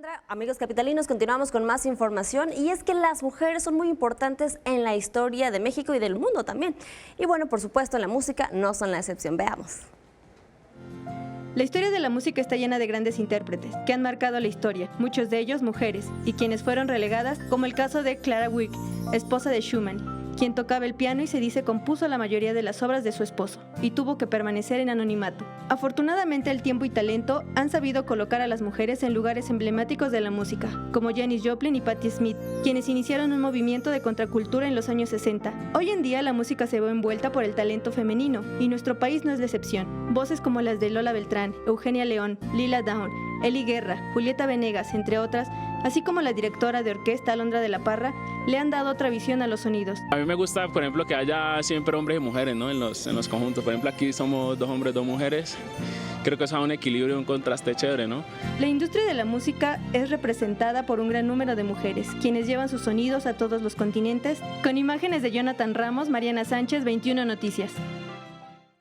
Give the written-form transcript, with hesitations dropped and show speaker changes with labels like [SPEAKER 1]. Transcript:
[SPEAKER 1] Sandra, amigos capitalinos, continuamos con más información y es que las mujeres son muy importantes en la historia de México y del mundo también. Y bueno, por supuesto, en la música no son la excepción. Veamos.
[SPEAKER 2] La historia de la música está llena de grandes intérpretes que han marcado la historia, muchos de ellos mujeres, y quienes fueron relegadas, como el caso de Clara Wieck, esposa de Schumann, quien tocaba el piano y se dice compuso la mayoría de las obras de su esposo, y tuvo que permanecer en anonimato. Afortunadamente, el tiempo y talento han sabido colocar a las mujeres en lugares emblemáticos de la música, como Janis Joplin y Patti Smith, quienes iniciaron un movimiento de contracultura en los años 60. Hoy en día la música se ve envuelta por el talento femenino, y nuestro país no es la excepción. Voces como las de Lola Beltrán, Eugenia León, Lila Downs, Eli Guerra, Julieta Venegas, entre otras, así como la directora de orquesta Alondra de la Parra, le han dado otra visión a los sonidos.
[SPEAKER 3] A mí me gusta, por ejemplo, que haya siempre hombres y mujeres, ¿no? en los conjuntos. Por ejemplo, aquí somos 2 hombres, 2 mujeres. Creo que eso da un equilibrio y un contraste chévere, ¿no?
[SPEAKER 2] La industria de la música es representada por un gran número de mujeres, quienes llevan sus sonidos a todos los continentes. Con imágenes de Jonathan Ramos, Mariana Sánchez, 21 Noticias.